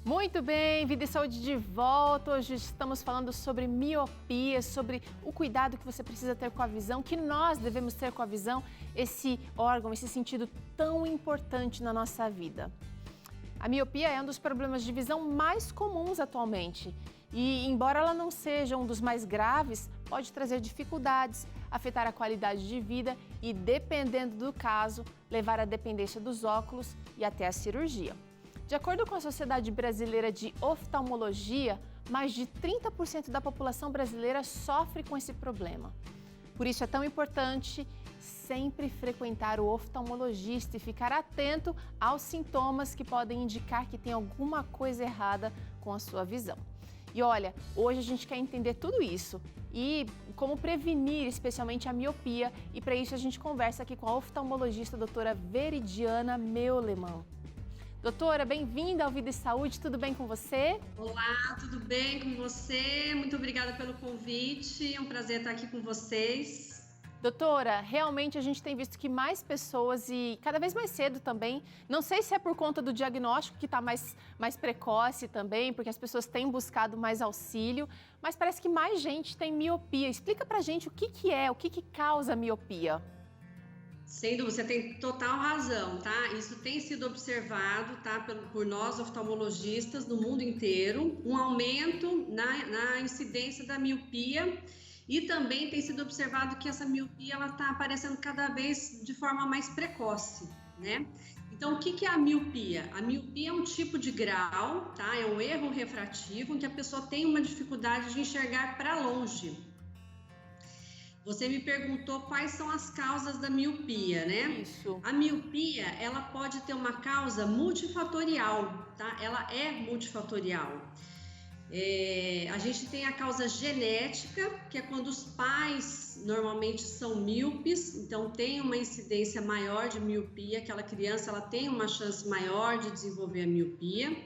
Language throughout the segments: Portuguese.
Muito bem, Vida e Saúde de volta. Hoje estamos falando sobre miopia, sobre o cuidado que você precisa ter com a visão, que nós devemos ter com a visão, esse órgão, esse sentido tão importante na nossa vida. A miopia é um dos problemas de visão mais comuns atualmente e, embora ela não seja um dos mais graves, pode trazer dificuldades, afetar a qualidade de vida e, dependendo do caso, levar à dependência dos óculos e até à cirurgia. De acordo com a Sociedade Brasileira de Oftalmologia, mais de 30% da população brasileira sofre com esse problema. Por isso é tão importante sempre frequentar o oftalmologista e ficar atento aos sintomas que podem indicar que tem alguma coisa errada com a sua visão. E olha, hoje a gente quer entender tudo isso e como prevenir especialmente a miopia, e para isso a gente conversa aqui com a oftalmologista doutora Veridiana Meuleman. Doutora, bem-vinda ao Vida e Saúde, tudo bem com você? Olá, tudo bem com você? Muito obrigada pelo convite, é um prazer estar aqui com vocês. Doutora, realmente a gente tem visto que mais pessoas, e cada vez mais cedo também, não sei se é por conta do diagnóstico que está mais precoce também, porque as pessoas têm buscado mais auxílio, mas parece que mais gente tem miopia. Explica pra gente o que é, o que causa miopia. Sem dúvida, você tem total razão, tá? Isso tem sido observado, tá, por nós oftalmologistas no mundo inteiro, um aumento na incidência da miopia, e também tem sido observado que essa miopia ela está aparecendo cada vez de forma mais precoce, né? Então, o que é a miopia? A miopia é um tipo de grau, tá? É um erro refrativo em que a pessoa tem uma dificuldade de enxergar para longe. Você me perguntou quais são as causas da miopia, né? Isso. A miopia, ela pode ter uma causa multifatorial, tá? Ela é multifatorial. A gente tem a causa genética, que é quando os pais normalmente são míopes, então tem uma incidência maior de miopia, aquela criança ela tem uma chance maior de desenvolver a miopia.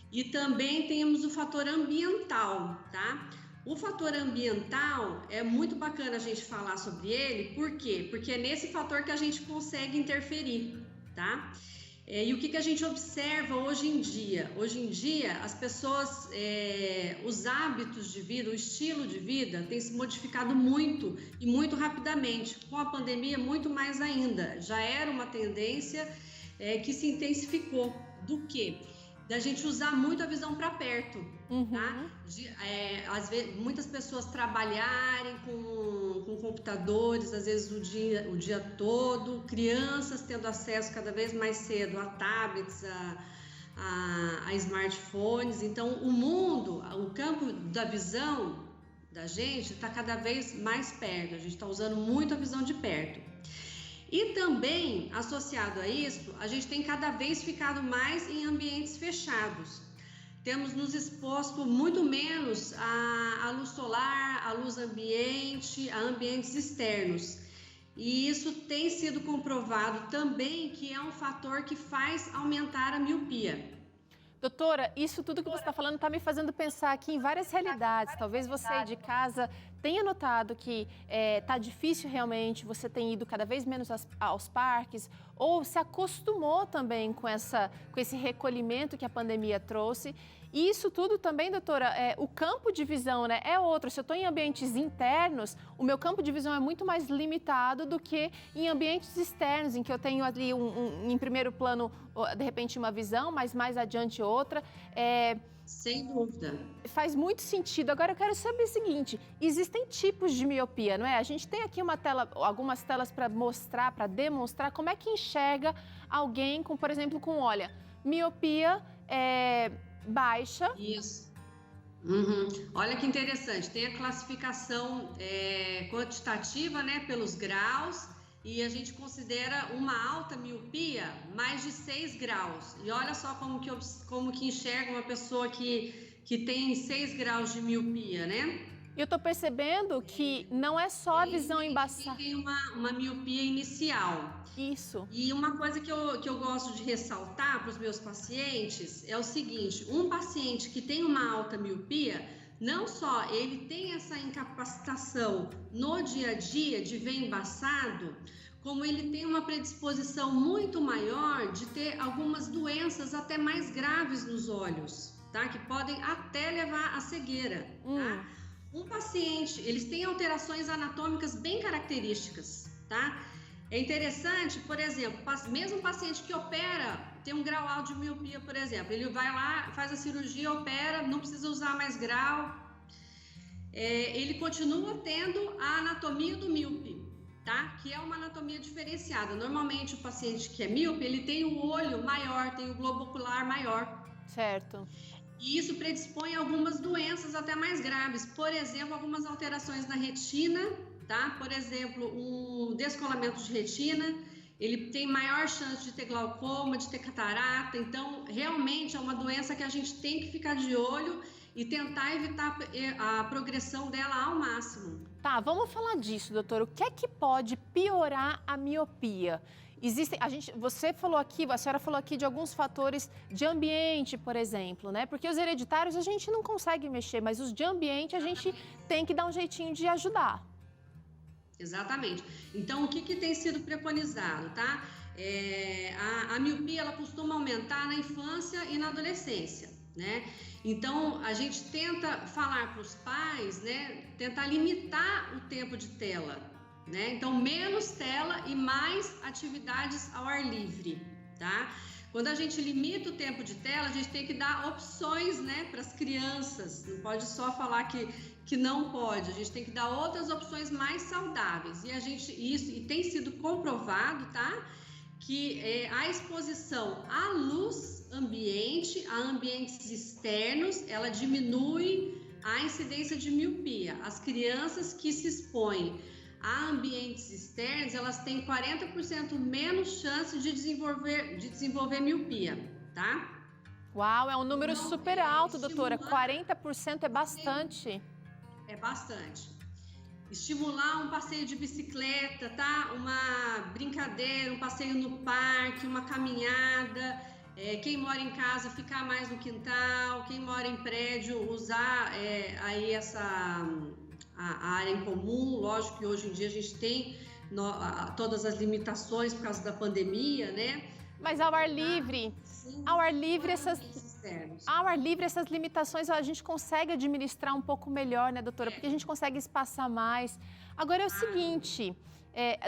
E também temos o fator ambiental, tá? O fator ambiental é muito bacana a gente falar sobre ele, por quê? Porque é nesse fator que a gente consegue interferir, tá? E o que a gente observa hoje em dia? Hoje em dia, as pessoas, os hábitos de vida, o estilo de vida tem se modificado muito e muito rapidamente. Com a pandemia, muito mais ainda. Já era uma tendência que se intensificou. Do quê? Da gente usar muito a visão para perto, tá? Às vezes, muitas pessoas trabalharem com computadores, às vezes o dia todo, crianças tendo acesso cada vez mais cedo a tablets, a smartphones. Então, o campo da visão da gente está cada vez mais perto, a gente está usando muito a visão de perto. E também, associado a isso, a gente tem cada vez ficado mais em ambientes fechados. Temos nos exposto muito menos à luz solar, à luz ambiente, a ambientes externos. E isso tem sido comprovado também que é um fator que faz aumentar a miopia. Doutora, isso tudo que você está falando está me fazendo pensar aqui em várias realidades. Talvez você aí de casa tenha notado que está difícil realmente, você tem ido cada vez menos aos parques, ou se acostumou também com esse recolhimento que a pandemia trouxe. E isso tudo também, doutora, o campo de visão, né, é outro. Se eu estou em ambientes internos, o meu campo de visão é muito mais limitado do que em ambientes externos, em que eu tenho ali em primeiro plano, de repente, uma visão, mas mais adiante outra. Sem dúvida. Faz muito sentido. Agora eu quero saber o seguinte, existem tipos de miopia, não é? A gente tem aqui algumas telas para mostrar, para demonstrar como é que enxerga alguém com, por exemplo, olha, miopia baixa. Isso. Olha que interessante, tem a classificação quantitativa, né, pelos graus, e a gente considera uma alta miopia mais de 6 graus. E olha só como que enxerga uma pessoa que tem 6 graus de miopia, né? Eu estou percebendo que não é só a visão embaçada. Tem uma miopia inicial. Isso. E uma coisa que eu gosto de ressaltar para os meus pacientes é o seguinte: um paciente que tem uma alta miopia, não só ele tem essa incapacitação no dia a dia de ver embaçado, como ele tem uma predisposição muito maior de ter algumas doenças até mais graves nos olhos, tá? Que podem até levar à cegueira, tá? Um paciente, eles têm alterações anatômicas bem características, tá? É interessante, por exemplo, mesmo um paciente que opera, tem um grau alto de miopia, por exemplo, ele vai lá, faz a cirurgia, opera, não precisa usar mais grau, ele continua tendo a anatomia do míope, tá? Que é uma anatomia diferenciada. Normalmente, o paciente que é míope, ele tem o olho maior, tem o globo ocular maior. Certo. E isso predispõe a algumas doenças até mais graves. Por exemplo, algumas alterações na retina, tá? Por exemplo, um descolamento de retina, ele tem maior chance de ter glaucoma, de ter catarata. Então, realmente é uma doença que a gente tem que ficar de olho e tentar evitar a progressão dela ao máximo. Tá, vamos falar disso, doutor. O que é que pode piorar a miopia? Você falou aqui, a senhora falou aqui de alguns fatores de ambiente, por exemplo, né? Porque os hereditários a gente não consegue mexer, mas os de ambiente a gente tem que dar um jeitinho de ajudar. Exatamente. Então, o que tem sido preconizado, tá? A miopia, ela costuma aumentar na infância e na adolescência, né? Então, a gente tenta falar para os pais, né? Tentar limitar o tempo de tela, né? Então, menos tela e mais atividades ao ar livre, tá? Quando a gente limita o tempo de tela, a gente tem que dar opções, né, para as crianças. Não pode só falar que não pode. A gente tem que dar outras opções mais saudáveis. E tem sido comprovado, tá? Que a exposição à luz ambiente, a ambientes externos, ela diminui a incidência de miopia. As crianças que se expõem a ambientes externos, elas têm 40% menos chance de desenvolver miopia, tá? Uau, é um número super alto, doutora. 40% é bastante. É bastante. Estimular um passeio de bicicleta, tá? Uma brincadeira, um passeio no parque, uma caminhada. Quem mora em casa, ficar mais no quintal. Quem mora em prédio, usar aí a área em comum. Lógico que hoje em dia a gente tem todas as limitações por causa da pandemia, né? Mas ao ar livre, essas limitações a gente consegue administrar um pouco melhor, né, doutora? Porque a gente consegue espaçar mais. Agora é o seguinte,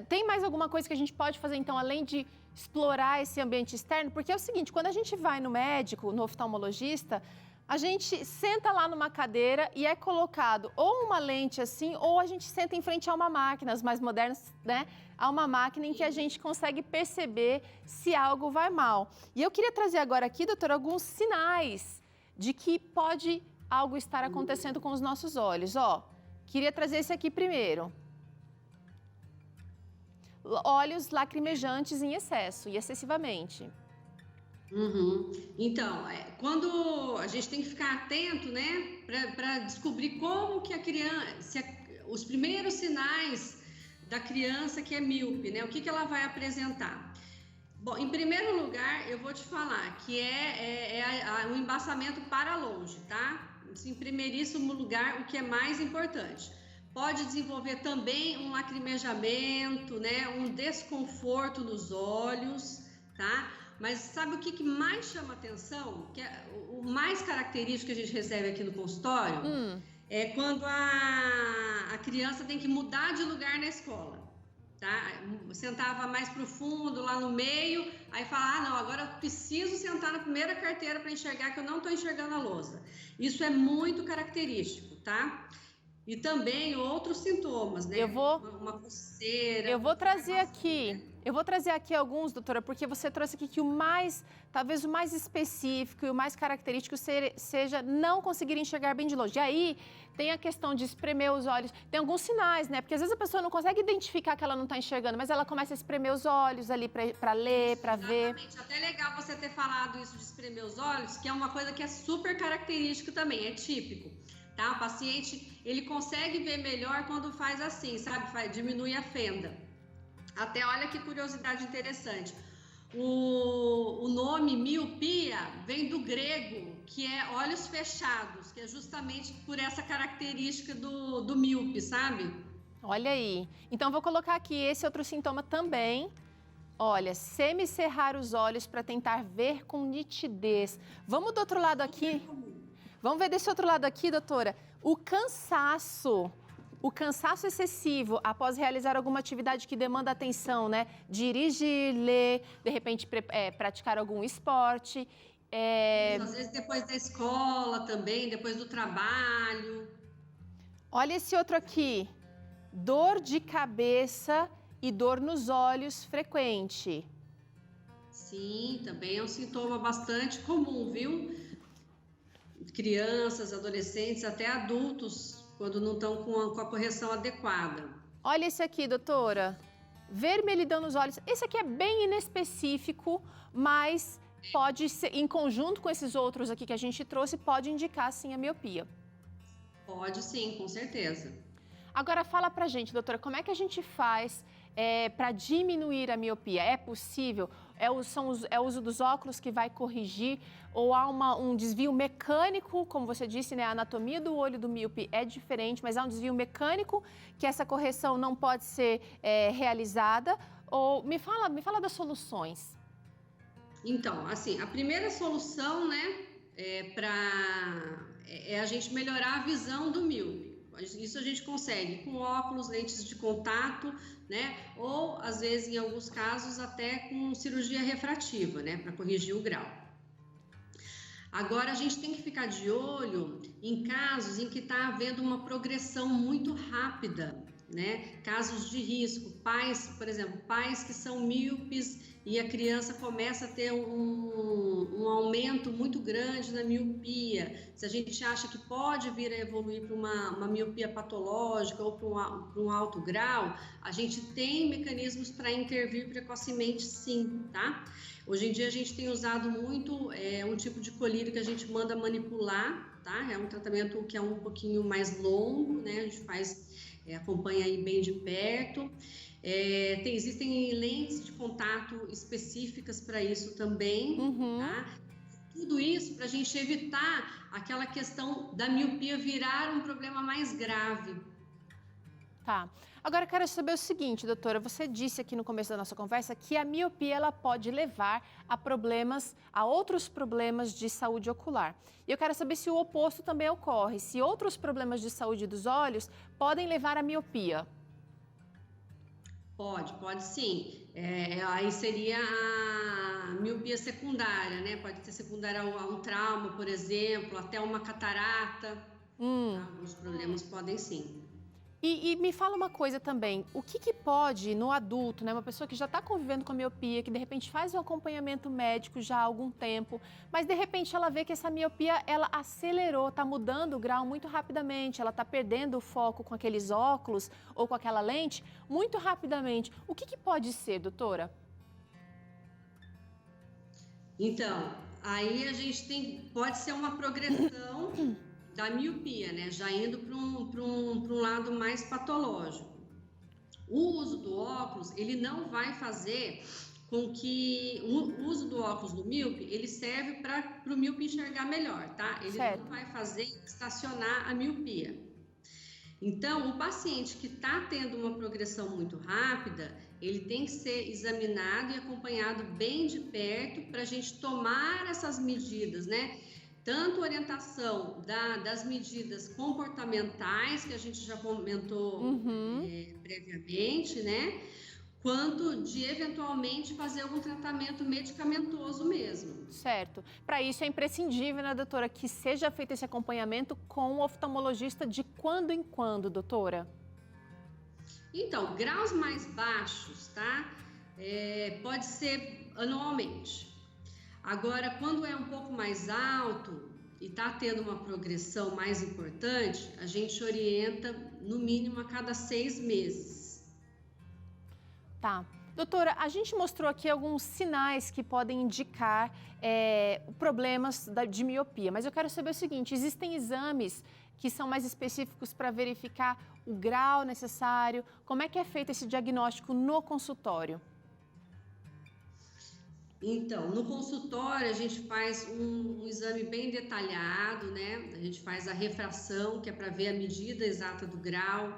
tem mais alguma coisa que a gente pode fazer, então, além de explorar esse ambiente externo? Porque é o seguinte, quando a gente vai no médico, no oftalmologista, a gente senta lá numa cadeira e é colocado ou uma lente assim, ou a gente senta em frente a uma máquina, as mais modernas, né? A uma máquina em que a gente consegue perceber se algo vai mal. E eu queria trazer agora aqui, doutora, alguns sinais de que pode algo estar acontecendo com os nossos olhos. Queria trazer esse aqui primeiro. Olhos lacrimejantes em excesso e excessivamente. Então, quando a gente tem que ficar atento, né, para descobrir como que a criança, os primeiros sinais da criança que é míope, né, o que ela vai apresentar. Bom, em primeiro lugar, eu vou te falar que o embaçamento para longe, tá? Em primeiríssimo lugar, o que é mais importante. Pode desenvolver também um lacrimejamento, né, um desconforto nos olhos, tá? Mas sabe o que mais chama atenção? Que é o mais característico que a gente recebe aqui no consultório é quando a criança tem que mudar de lugar na escola, tá? Sentava mais pro fundo, lá no meio, aí fala, não, agora eu preciso sentar na primeira carteira para enxergar que eu não estou enxergando a lousa. Isso é muito característico, tá? E também outros sintomas, né? Uma coceira. Eu vou trazer aqui alguns, doutora, porque você trouxe aqui que talvez o mais específico e o mais característico seja não conseguir enxergar bem de longe. E aí tem a questão de espremer os olhos. Tem alguns sinais, né? Porque às vezes a pessoa não consegue identificar que ela não está enxergando, mas ela começa a espremer os olhos ali para ler, para ver. Exatamente. Até legal você ter falado isso de espremer os olhos, que é uma coisa que é super característico também, é típico. Tá? O paciente, ele consegue ver melhor quando faz assim, sabe? Diminui a fenda. Até olha que curiosidade interessante. O nome miopia vem do grego, que é olhos fechados, que é justamente por essa característica do míope, sabe? Olha aí. Então, vou colocar aqui esse outro sintoma também. Olha, semicerrar os olhos para tentar ver com nitidez. Vamos do outro lado aqui. Vamos ver desse outro lado aqui, doutora. O cansaço. O cansaço excessivo após realizar alguma atividade que demanda atenção, né? Dirigir, ler, de repente praticar algum esporte. Isso, às vezes depois da escola também, depois do trabalho. Olha esse outro aqui. Dor de cabeça e dor nos olhos frequente. Sim, também é um sintoma bastante comum, viu? Crianças, adolescentes, até adultos, quando não estão com a correção adequada. Olha esse aqui, doutora. Vermelhidão nos olhos. Esse aqui é bem inespecífico, mas pode ser, em conjunto com esses outros aqui que a gente trouxe, pode indicar sim a miopia. Pode sim, com certeza. Agora fala pra gente, doutora, como é que a gente faz para diminuir a miopia? É possível? É o uso dos óculos que vai corrigir? Ou há um desvio mecânico, como você disse, né? A anatomia do olho do míope é diferente, mas há um desvio mecânico que essa correção não pode ser realizada? Ou me fala das soluções. Então, assim, a primeira solução, né, é a gente melhorar a visão do míope. Isso a gente consegue com óculos, lentes de contato, né? Ou, às vezes, em alguns casos, até com cirurgia refrativa, né? Para corrigir o grau. Agora, a gente tem que ficar de olho em casos em que está havendo uma progressão muito rápida, né? Casos de risco, pais, por exemplo, pais que são míopes e a criança começa a ter um aumento muito grande na miopia. Se a gente acha que pode vir a evoluir para uma miopia patológica ou para um alto grau, a gente tem mecanismos para intervir precocemente, sim, tá? Hoje em dia a gente tem usado muito um tipo de colírio que a gente manda manipular, tá? É um tratamento que é um pouquinho mais longo, né? A gente acompanha aí bem de perto. Existem lentes de contato específicas para isso também, tá? Tudo isso para a gente evitar aquela questão da miopia virar um problema mais grave. Tá. Agora, eu quero saber o seguinte, doutora, você disse aqui no começo da nossa conversa que a miopia ela pode levar a outros problemas de saúde ocular. E eu quero saber se o oposto também ocorre, se outros problemas de saúde dos olhos podem levar à miopia. Pode sim. Aí seria a miopia secundária, né? Pode ser secundária a um trauma, por exemplo, até uma catarata. Tá? Alguns problemas podem sim. E me fala uma coisa também, o que pode no adulto, né, uma pessoa que já está convivendo com a miopia, que de repente faz um acompanhamento médico já há algum tempo, mas de repente ela vê que essa miopia, ela acelerou, está mudando o grau muito rapidamente, ela está perdendo o foco com aqueles óculos ou com aquela lente muito rapidamente. O que pode ser, doutora? Então, aí a gente pode ser uma progressão da miopia, né? Já indo para um lado mais patológico. O uso do óculos, ele não vai fazer com que... O uso do óculos do míope, ele serve para o míope enxergar melhor, tá? Ele não vai fazer estacionar a miopia. Então, o paciente que está tendo uma progressão muito rápida, ele tem que ser examinado e acompanhado bem de perto para a gente tomar essas medidas, né? Tanto orientação das medidas comportamentais, que a gente já comentou previamente, né? Quanto de, eventualmente, fazer algum tratamento medicamentoso mesmo. Certo. Para isso é imprescindível, né, doutora, que seja feito esse acompanhamento com o oftalmologista de quando em quando, doutora? Então, graus mais baixos, tá? Pode ser anualmente. Agora, quando é um pouco mais alto e está tendo uma progressão mais importante, a gente orienta no mínimo a cada 6 meses. Tá. Doutora, a gente mostrou aqui alguns sinais que podem indicar problemas de miopia, mas eu quero saber o seguinte, existem exames que são mais específicos para verificar o grau necessário? Como é que é feito esse diagnóstico no consultório? Então, no consultório a gente faz um exame bem detalhado, né? A gente faz a refração, que é para ver a medida exata do grau.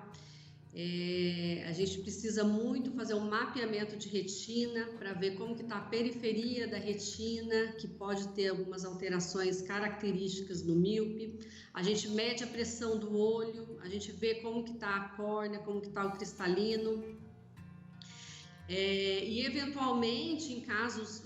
A gente precisa muito fazer um mapeamento de retina para ver como que está a periferia da retina, que pode ter algumas alterações características no míope. A gente mede a pressão do olho, a gente vê como que está a córnea, como que está o cristalino. E eventualmente, em casos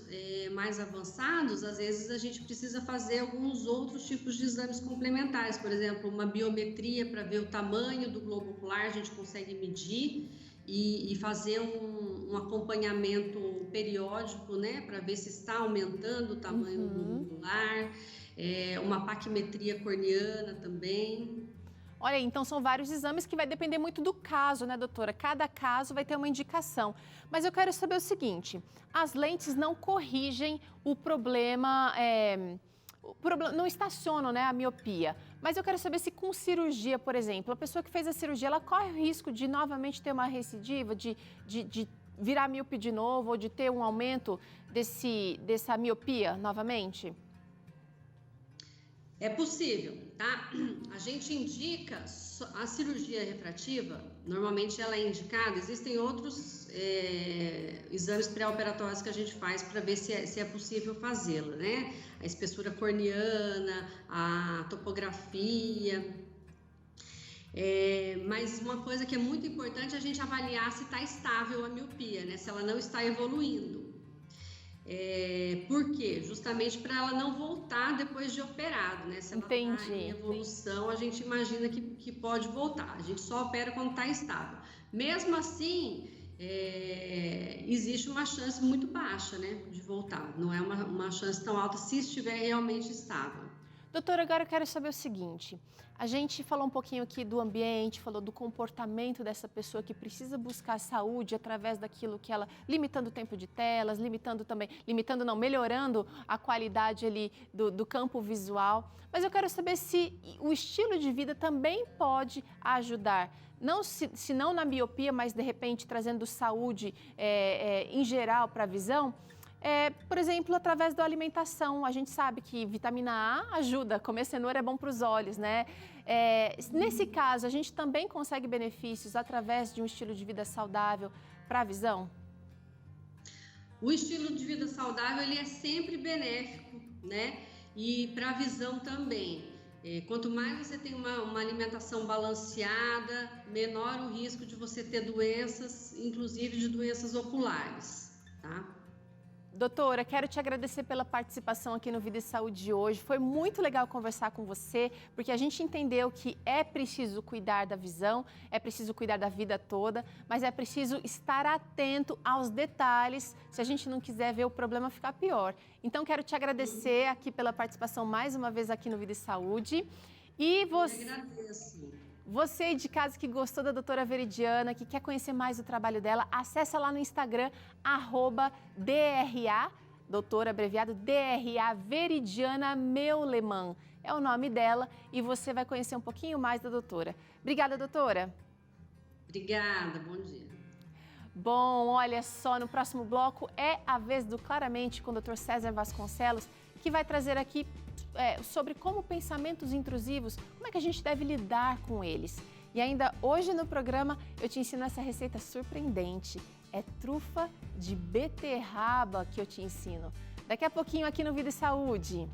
mais avançados, às vezes a gente precisa fazer alguns outros tipos de exames complementares, por exemplo, uma biometria para ver o tamanho do globo ocular, a gente consegue medir e fazer um acompanhamento periódico, né, para ver se está aumentando o tamanho do globo ocular, uma paquimetria corneana também. Olha, então são vários exames que vai depender muito do caso, né, doutora? Cada caso vai ter uma indicação. Mas eu quero saber o seguinte, as lentes não corrigem o problema, não estacionam, né, a miopia. Mas eu quero saber se com cirurgia, por exemplo, a pessoa que fez a cirurgia, ela corre o risco de novamente ter uma recidiva, de virar míope de novo ou de ter um aumento dessa miopia novamente? É possível, tá? A gente indica a cirurgia refrativa, normalmente ela é indicada, existem outros exames pré-operatórios que a gente faz para ver se é possível fazê-la, né? A espessura corneana, a topografia. Mas uma coisa que é muito importante é a gente avaliar se está estável a miopia, né? Se ela não está evoluindo. Por quê? Justamente para ela não voltar depois de operado, né? Se ela está em evolução, a gente imagina que pode voltar. A gente só opera quando está estável. Mesmo assim, existe uma chance muito baixa, né, de voltar. Não é uma chance tão alta se estiver realmente estável. Doutora, agora eu quero saber o seguinte, a gente falou um pouquinho aqui do ambiente, falou do comportamento dessa pessoa que precisa buscar saúde através daquilo que ela, limitando o tempo de telas, melhorando a qualidade ali do campo visual, mas eu quero saber se o estilo de vida também pode ajudar, não se não na miopia, mas de repente trazendo saúde em geral para a visão. Por exemplo, através da alimentação, a gente sabe que vitamina A ajuda, comer cenoura é bom para os olhos, né? Nesse caso, a gente também consegue benefícios através de um estilo de vida saudável para a visão? O estilo de vida saudável, ele é sempre benéfico, né? E para a visão também. Quanto mais você tem uma alimentação balanceada, menor o risco de você ter doenças, inclusive de doenças oculares, tá? Doutora, quero te agradecer pela participação aqui no Vida e Saúde de hoje. Foi muito legal conversar com você, porque a gente entendeu que é preciso cuidar da visão, é preciso cuidar da vida toda, mas é preciso estar atento aos detalhes, se a gente não quiser ver o problema ficar pior. Então, quero te agradecer aqui pela participação mais uma vez aqui no Vida e Saúde. E você... Eu agradeço. Você de casa que gostou da doutora Veridiana, que quer conhecer mais do trabalho dela, acessa lá no Instagram, @DRA, doutora abreviado DRA Veridiana Meuleman. É o nome dela e você vai conhecer um pouquinho mais da doutora. Obrigada, doutora. Obrigada, bom dia. Bom, olha só, no próximo bloco é a vez do Claramente com o Dr. César Vasconcelos, que vai trazer aqui sobre como pensamentos intrusivos, como é que a gente deve lidar com eles. E ainda hoje no programa eu te ensino essa receita surpreendente. É trufa de beterraba que eu te ensino. Daqui a pouquinho aqui no Vida e Saúde.